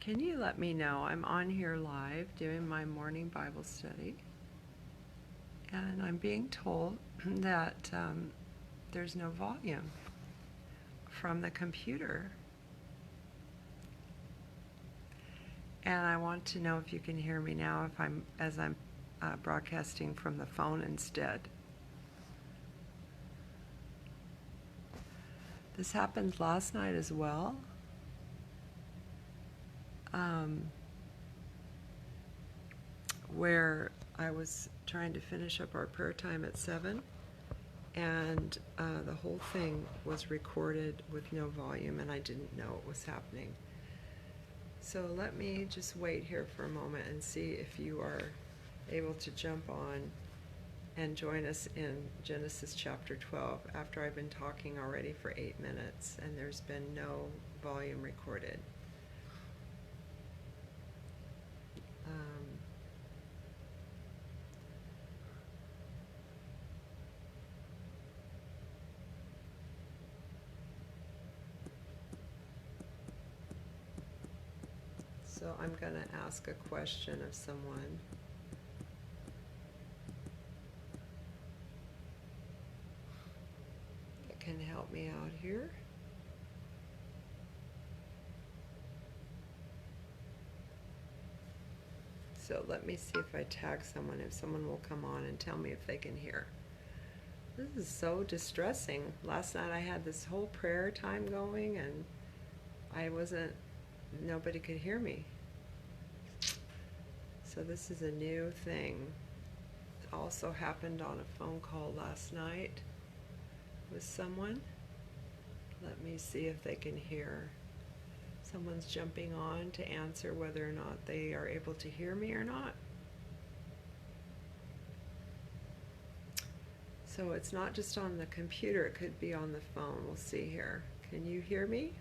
Can you let me know? I'm on here live doing my morning Bible study, and I'm being told that there's no volume from the computer. And I want to know if you can hear me now as I'm broadcasting from the phone instead. This happened last night as well. Where I was trying to finish up our prayer time at 7, and the whole thing was recorded with no volume, and I didn't know it was happening. So let me just wait here for a moment and see if you are able to jump on and join us in Genesis chapter 12 after I've been talking already for 8 minutes and there's been no volume recorded. So I'm going to ask a question of someone. That can help me out here. So let me see if I tag someone, if someone will come on and tell me if they can hear. This is so distressing. Last night I had this whole prayer time going and nobody could hear me. So this is a new thing. It also happened on a phone call last night with someone. Let me see if they can hear. Someone's jumping on to answer whether or not they are able to hear me or not. So it's not just on the computer, it could be on the phone. We'll see here. Can you hear me?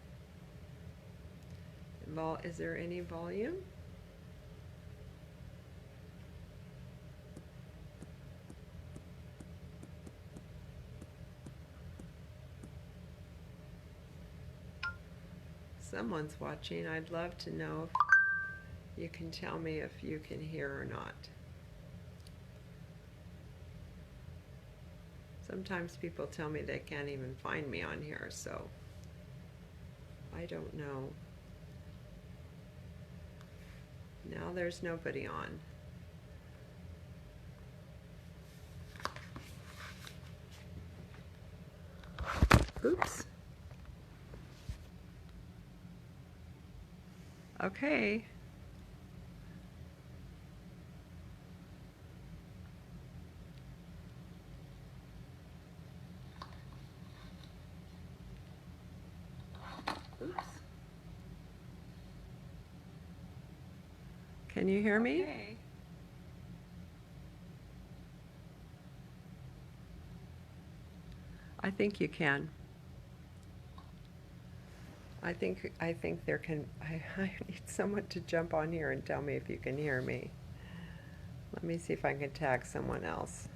Is there any volume? Someone's watching. I'd love to know if you can tell me if you can hear or not. Sometimes people tell me they can't even find me on here, so I don't know. Now there's nobody on. Oops. Okay. Oops. Can you hear me? Okay. I think you can. I think there can. I need someone to jump on here and tell me if you can hear me. Let me see if I can tag someone else.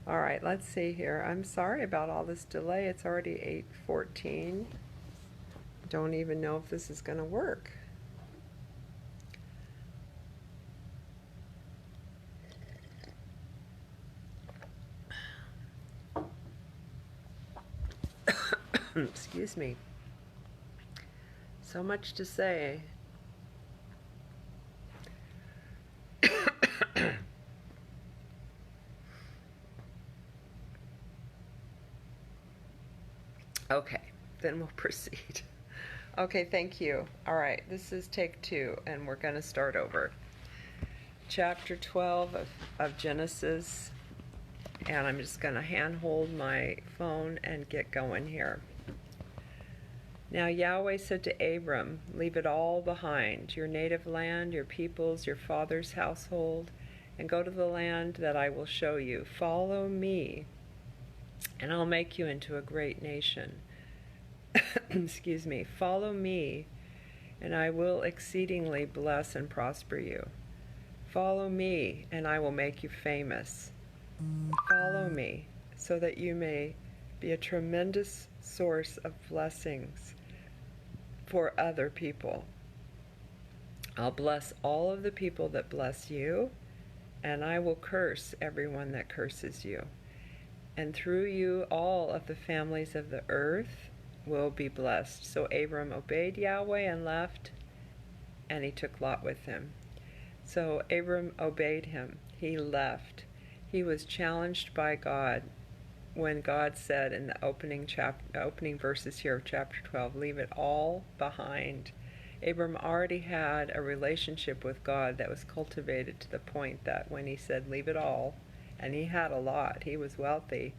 All right, let's see here. I'm sorry about all this delay. It's already 8:14. Don't even know if this is going to work. Excuse me. So much to say. Okay, then we'll proceed. Okay, thank you. All right, this is take 2, and we're going to start over. Chapter 12 of Genesis, and I'm just going to handhold my phone and get going here. Now Yahweh said to Abram, "Leave it all behind, your native land, your peoples, your father's household, and go to the land that I will show you. Follow me, and I'll make you into a great nation." Excuse me. "Follow me, and I will exceedingly bless and prosper you. Follow me, and I will make you famous. Follow me, so that you may be a tremendous source of blessings for other people. I'll bless all of the people that bless you, and I will curse everyone that curses you. And through you, all of the families of the earth will be blessed. So Abram obeyed Yahweh and left, and he took Lot with him. So Abram obeyed him. He left. He was challenged by God when God said in the opening verses here of chapter 12, leave it all behind. Abram already had a relationship with God that was cultivated to the point that when he said leave it all, and he had a lot, he was wealthy,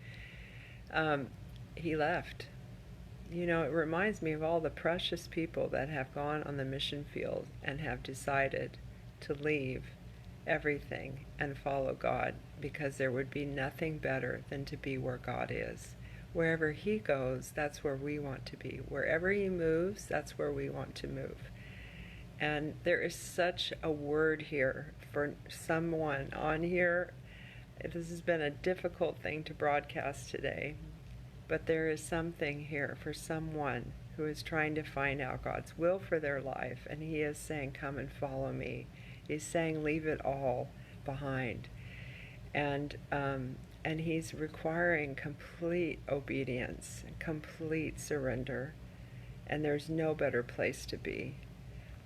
he left. You know, it reminds me of all the precious people that have gone on the mission field and have decided to leave everything and follow God, because there would be nothing better than to be where God is. Wherever he goes, that's where we want to be. Wherever he moves, that's where we want to move. And there is such a word here for someone on here. This has been a difficult thing to broadcast today, but there is something here for someone who is trying to find out God's will for their life, and he is saying, come and follow me. He's saying, leave it all behind. And he's requiring complete obedience, complete surrender, and there's no better place to be.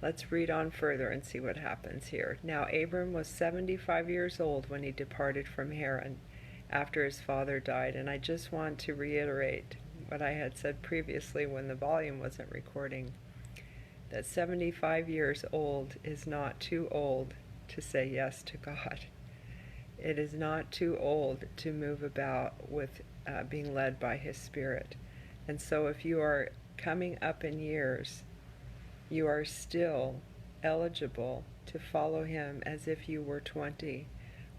Let's read on further and see what happens here. Now Abram was 75 years old when he departed from Haran after his father died. And I just want to reiterate what I had said previously when the volume wasn't recording, that 75 years old is not too old to say yes to God. It is not too old to move about with being led by his Spirit. And so if you are coming up in years, you are still eligible to follow him as if you were 20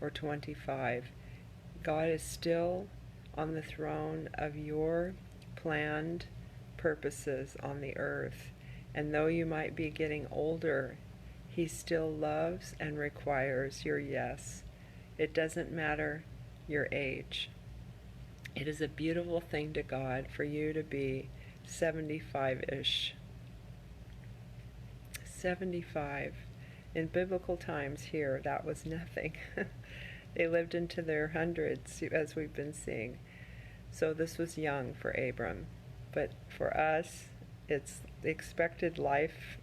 or 25. God is still on the throne of your planned purposes on the earth. And though you might be getting older, he still loves and requires your yes. It doesn't matter your age. It is a beautiful thing to God for you to be 75-ish. 75. In biblical times here, that was nothing. They lived into their hundreds, as we've been seeing. So this was young for Abram. But for us, it's the expected life.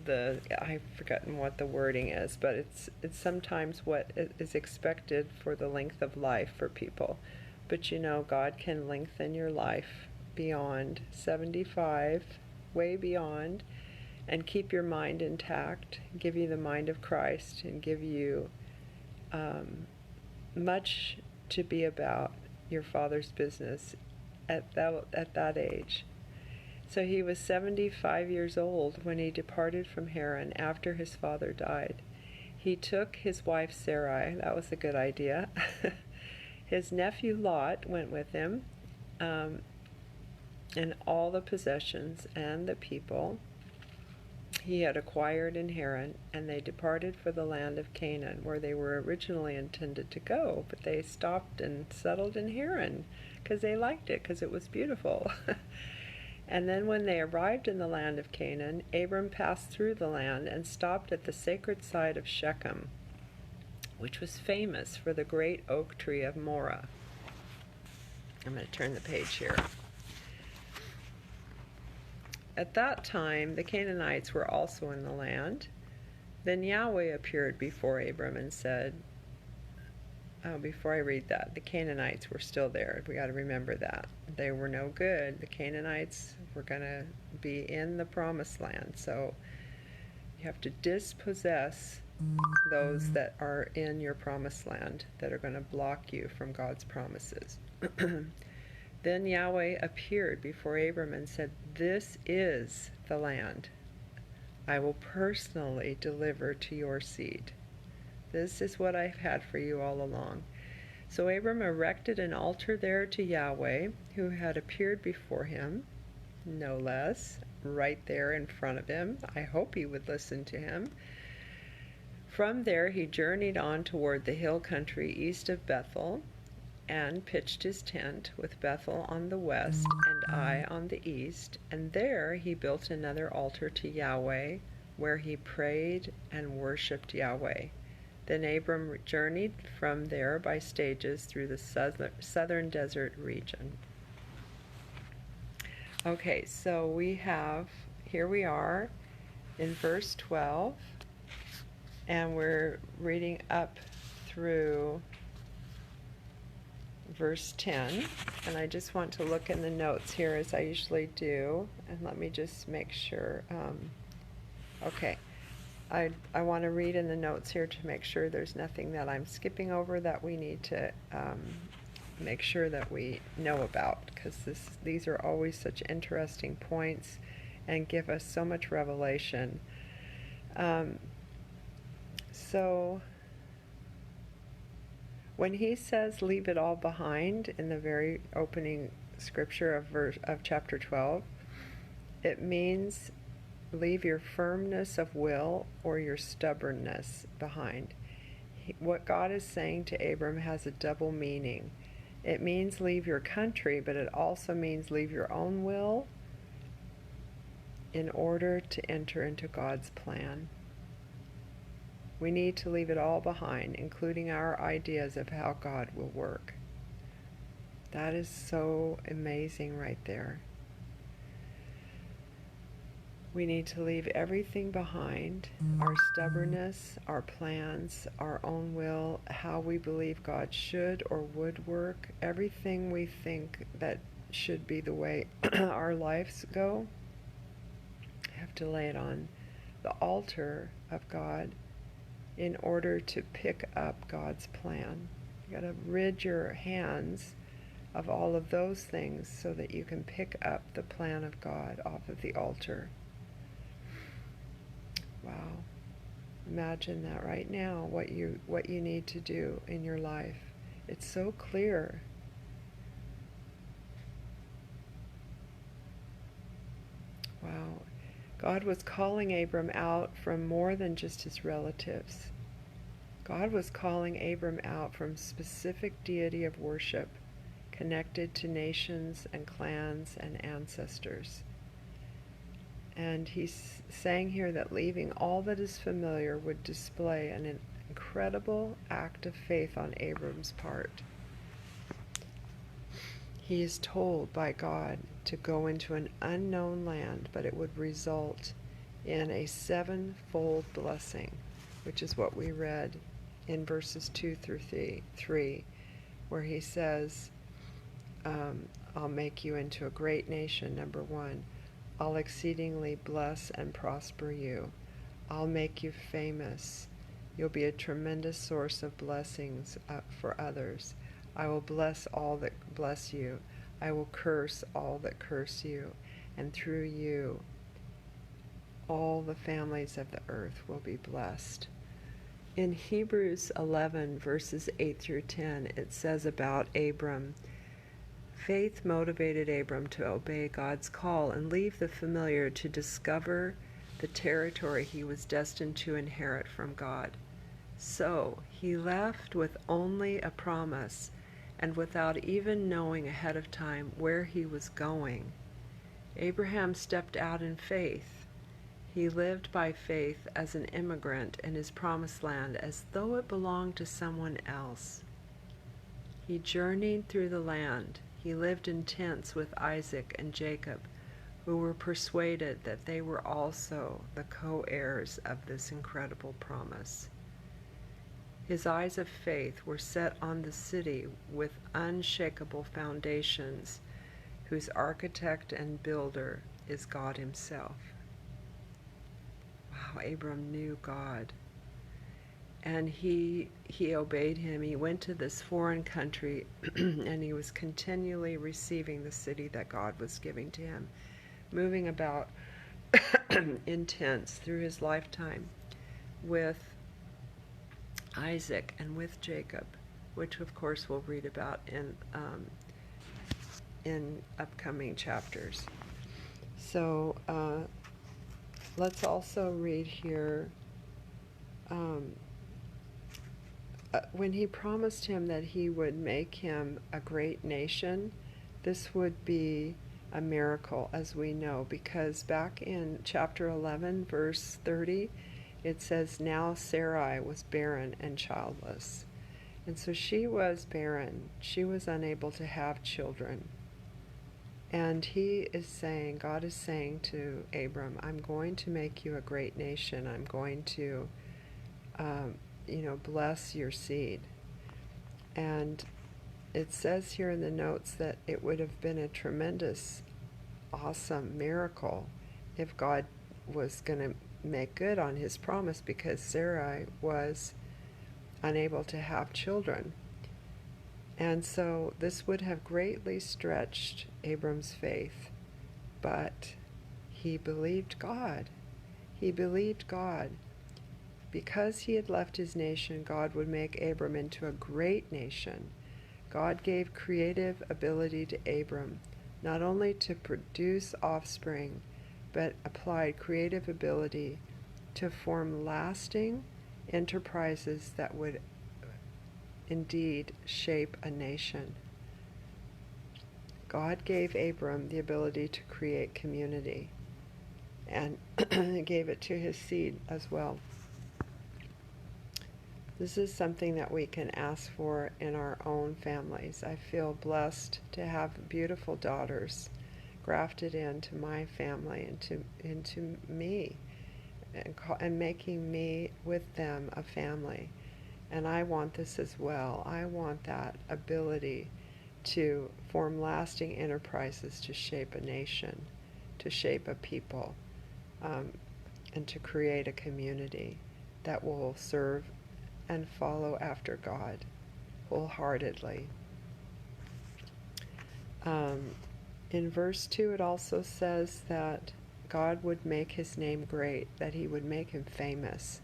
I've forgotten what the wording is, but it's sometimes what is expected for the length of life for people. But you know, God can lengthen your life beyond 75, way beyond, and keep your mind intact, give you the mind of Christ, and give you much to be about your Father's business at that age. So he was 75 years old when he departed from Haran after his father died. He took his wife Sarai. That was a good idea. His nephew Lot went with him, and all the possessions and the people he had acquired in Haran, and they departed for the land of Canaan, where they were originally intended to go, but they stopped and settled in Haran because they liked it, because it was beautiful. And then when they arrived in the land of Canaan, Abram passed through the land and stopped at the sacred site of Shechem, which was famous for the great oak tree of Moreh. I'm going to turn the page here. At that time, the Canaanites were also in the land. Then Yahweh appeared before Abram and said, before I read that, the Canaanites were still there. We got to remember that. They were no good. The Canaanites were going to be in the promised land. So you have to dispossess those that are in your promised land that are going to block you from God's promises. Then Yahweh appeared before Abram and said, "This is the land I will personally deliver to your seed. This is what I've had for you all along." So Abram erected an altar there to Yahweh, who had appeared before him, no less, right there in front of him. I hope he would listen to him. From there he journeyed on toward the hill country east of Bethel, and pitched his tent, with Bethel on the west and Ai on the east. And there he built another altar to Yahweh, where he prayed and worshipped Yahweh. Then Abram journeyed from there by stages through the southern desert region. Okay, so here we are in verse 12, and we're reading up through verse 10, and I just want to look in the notes here as I usually do, and let me just make sure. Okay, I want to read in the notes here to make sure there's nothing that I'm skipping over that we need to make sure that we know about, because these are always such interesting points and give us so much revelation. So when he says leave it all behind in the very opening scripture of chapter 12, it means leave your firmness of will or your stubbornness behind. What God is saying to Abram has a double meaning. It means leave your country, but it also means leave your own will in order to enter into God's plan. We need to leave it all behind, including our ideas of how God will work. That is so amazing right there. We need to leave everything behind, our stubbornness, our plans, our own will, how we believe God should or would work, everything we think that should be the way our lives go. Have to lay it on the altar of God in order to pick up God's plan. You got to rid your hands of all of those things so that you can pick up the plan of God off of the altar. Wow. Imagine that right now, what you need to do in your life. It's so clear. Wow. God was calling Abram out from more than just his relatives. God was calling Abram out from specific deity of worship connected to nations and clans and ancestors. And he's saying here that leaving all that is familiar would display an incredible act of faith on Abram's part. He is told by God to go into an unknown land, but it would result in a sevenfold blessing, which is what we read in verses 2 through 3, where he says, I'll make you into a great nation, number 1. I'll exceedingly bless and prosper you. I'll make you famous. You'll be a tremendous source of blessings for others. I will bless all that bless you. I will curse all that curse you. And through you, all the families of the earth will be blessed. In Hebrews 11, verses 8 through 10, it says about Abram, faith motivated Abram to obey God's call and leave the familiar to discover the territory he was destined to inherit from God. So he left with only a promise and without even knowing ahead of time where he was going. Abraham stepped out in faith. He lived by faith as an immigrant in his promised land as though it belonged to someone else. He journeyed through the land. He lived in tents with Isaac and Jacob, who were persuaded that they were also the co-heirs of this incredible promise. His eyes of faith were set on the city with unshakable foundations, whose architect and builder is God himself. Wow, Abram knew God. And he obeyed him. He went to this foreign country and he was continually receiving the city that God was giving to him, moving about in tents through his lifetime with Isaac and with Jacob, which of course we'll read about in upcoming chapters. So let's also read here when he promised him that he would make him a great nation, this would be a miracle, as we know, because back in chapter 11, verse 30, it says, "Now Sarai was barren and childless." And so she was barren. She was unable to have children. And God is saying to Abram, I'm going to make you a great nation. I'm going to, bless your seed. And it says here in the notes that it would have been a tremendous, awesome miracle if God was going to make good on his promise, because Sarai was unable to have children. And so this would have greatly stretched Abram's faith, but he believed God. He believed God. Because he had left his nation, God would make Abram into a great nation. God gave creative ability to Abram, not only to produce offspring, but applied creative ability to form lasting enterprises that would indeed shape a nation. God gave Abram the ability to create community, and gave it to his seed as well. This is something that we can ask for in our own families. I feel blessed to have beautiful daughters grafted into my family, into me, and making me with them a family. And I want this as well. I want that ability to form lasting enterprises, to shape a nation, to shape a people, and to create a community that will serve and follow after God wholeheartedly. In verse 2, it also says that God would make his name great, that he would make him famous.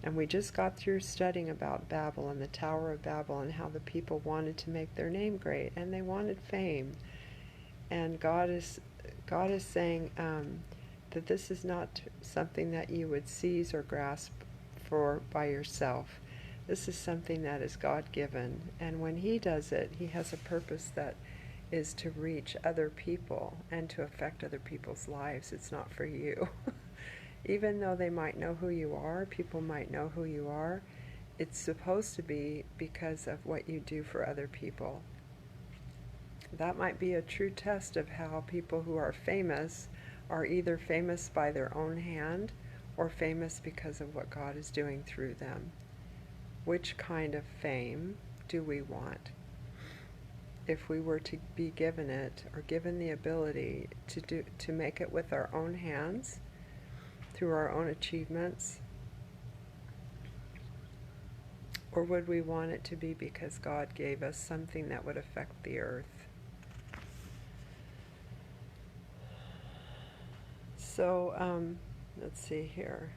And we just got through studying about Babel and the Tower of Babel and how the people wanted to make their name great and they wanted fame. And God is saying that this is not something that you would seize or grasp for by yourself. This is something that is God-given. And when he does it, he has a purpose that is to reach other people and to affect other people's lives. It's not for you. Even though they might know who you are, people might know who you are, it's supposed to be because of what you do for other people. That might be a true test of how people who are famous are either famous by their own hand or famous because of what God is doing through them. Which kind of fame do we want? If we were to be given it, or given the ability to make it with our own hands, through our own achievements, or would we want it to be because God gave us something that would affect the earth? So, let's see here.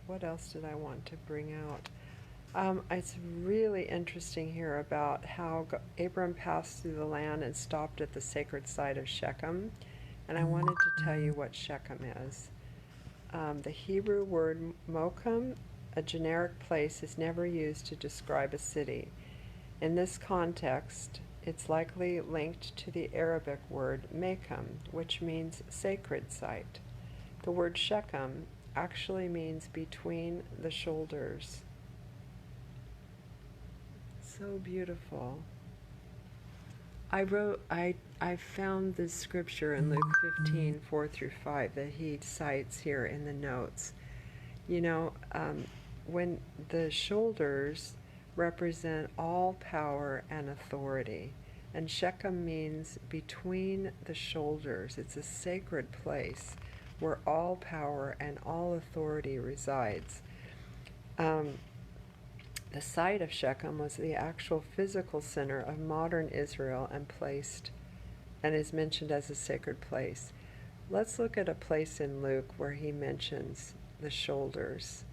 What else did I want to bring out? It's really interesting here about how Abram passed through the land and stopped at the sacred site of Shechem. And I wanted to tell you what Shechem is. The Hebrew word mokum, a generic place, is never used to describe a city. In this context, it's likely linked to the Arabic word mekum, which means sacred site. The word Shechem actually means between the shoulders. So beautiful. I found this scripture in Luke 15, 4 through 5 that he cites here in the notes. When the shoulders represent all power and authority, and Shechem means between the shoulders. It's a sacred place where all power and all authority resides. The site of Shechem was the actual physical center of modern Israel and is mentioned as a sacred place. Let's look at a place in Luke where he mentions the shoulders.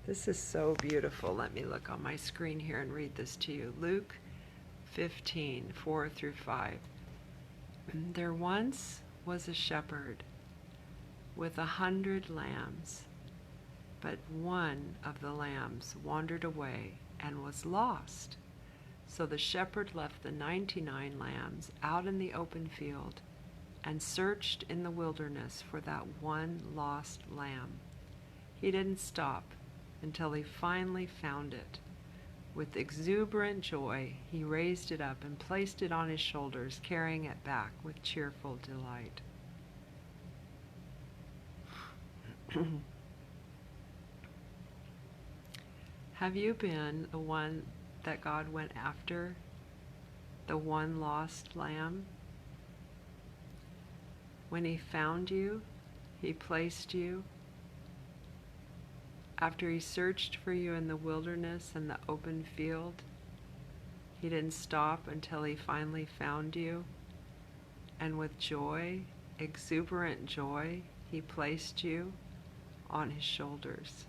This is so beautiful. Let me look on my screen here and read this to you. Luke 15, 4 through 5. There once was a shepherd with 100 lambs, But one of the lambs wandered away and was lost. So the shepherd left the 99 lambs out in the open field and searched in the wilderness for that one lost lamb. He didn't stop until he finally found it. With exuberant joy, he raised it up and placed it on his shoulders, carrying it back with cheerful delight. Have you been the one that God went after? The one lost lamb? When he found you, he placed you. After he searched for you in the wilderness and the open field, he didn't stop until he finally found you. And with joy, exuberant joy, he placed you on his shoulders,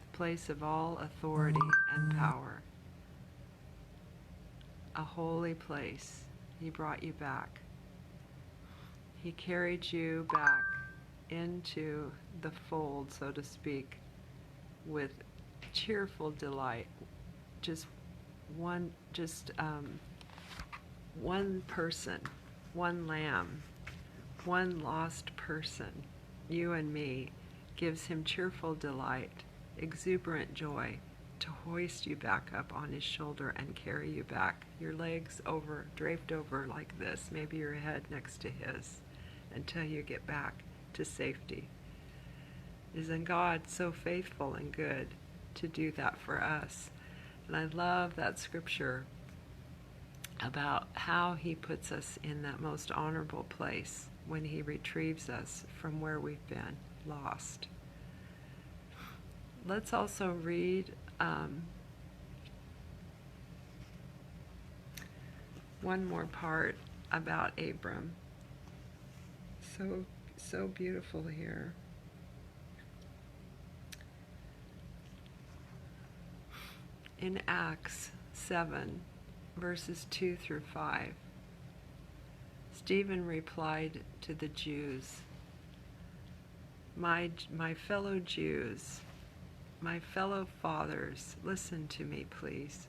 the place of all authority and power. A holy place. He brought you back. He carried you back into the fold, so to speak, with cheerful delight. One person, one lamb, one lost person, you and me, gives him cheerful delight, exuberant joy, to hoist you back up on his shoulder and carry you back, your legs over, draped over like this, maybe your head next to his, until you get back to safety. Isn't God so faithful and good to do that for us? And I love that scripture about how he puts us in that most honorable place when he retrieves us from where we've been lost. Let's also read one more part about Abram. So beautiful here. In Acts 7, verses 2 through 5, Stephen replied to the Jews, My fellow Jews, my fellow fathers, listen to me, please.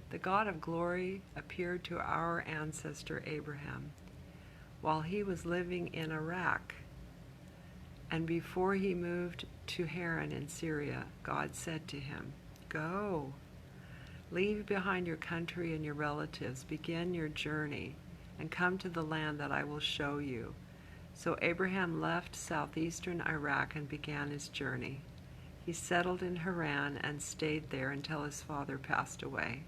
The God of glory appeared to our ancestor Abraham while he was living in Iraq. And before he moved to Haran in Syria, God said to him, Go, leave behind your country and your relatives, begin your journey, and come to the land that I will show you. So Abraham left southeastern Iraq and began his journey. He settled in Haran and stayed there until his father passed away.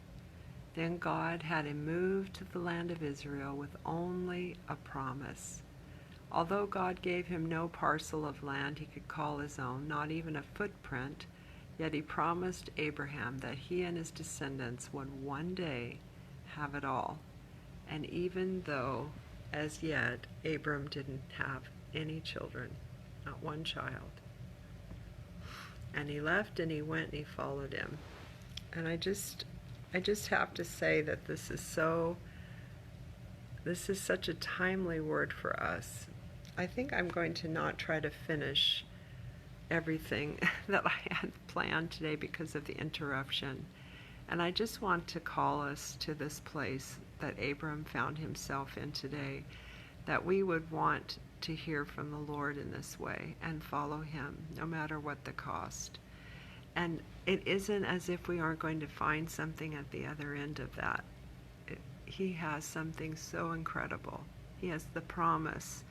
Then God had him move to the land of Israel with only a promise. Although God gave him no parcel of land he could call his own, not even a footprint, yet he promised Abraham that he and his descendants would one day have it all. And even though, as yet, Abram didn't have any children, not one child. And he left and he went and he followed him. And I just have to say that this is such a timely word for us. I think I'm going to not try to finish everything that I had planned today because of the interruption. And I just want to call us to this place that Abram found himself in today, that we would want to hear from the Lord in this way and follow him no matter what the cost. And it isn't as if we aren't going to find something at the other end of that. He has something so incredible. He has the promise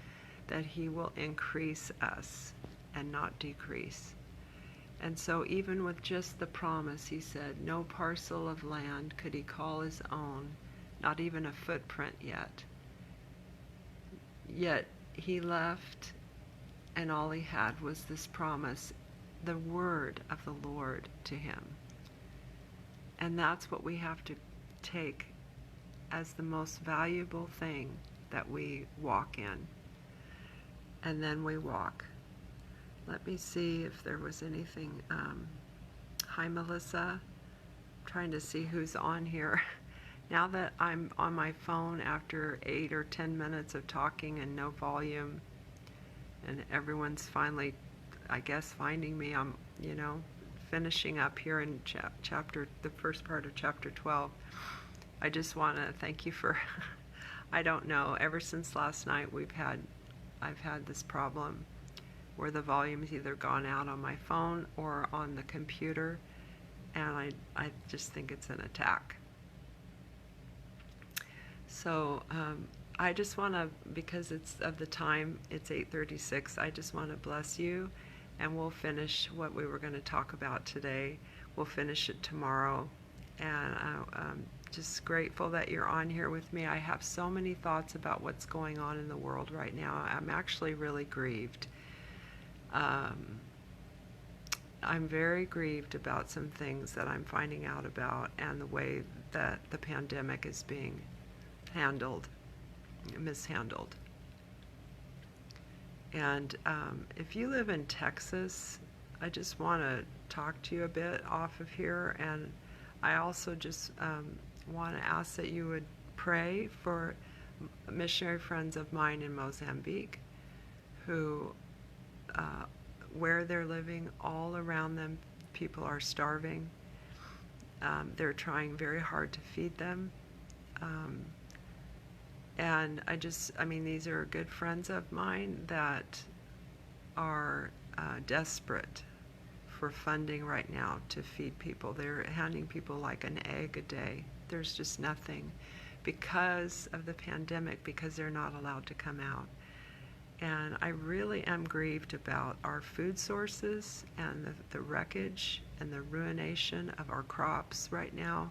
that he will increase us and not decrease. And so even with just the promise, he said, no parcel of land could he call his own, not even a footprint yet. Yet he left, and all he had was this promise, the word of the Lord to him. And that's what we have to take as the most valuable thing that we walk in. And then we walk. Let me see if there was anything. Hi, Melissa. I'm trying to see who's on here. Now that I'm on my phone after 8 or 10 minutes of talking and no volume, and everyone's finally I guess, finding me. I'm, finishing up here in the first part of chapter 12. I just want to thank you for, I don't know, ever since last night I've had this problem where the volume's either gone out on my phone or on the computer, and I just think it's an attack. So I just want to, because it's of the time, it's 8:36, I just want to bless you, and we'll finish what we were going to talk about today. We'll finish it tomorrow, and I'm just grateful that you're on here with me. I have so many thoughts about what's going on in the world right now. I'm actually really grieved. I'm very grieved about some things that I'm finding out about, and the way that the pandemic is being mishandled. And if you live in Texas, I just want to talk to you a bit off of here, and I also just want to ask that you would pray for missionary friends of mine in Mozambique who where they're living, all around them, people are starving. They're trying very hard to feed them. And these are good friends of mine that are desperate for funding right now to feed people. They're handing people like an egg a day. There's just nothing because of the pandemic, because they're not allowed to come out. And I really am grieved about our food sources and the wreckage and the ruination of our crops right now.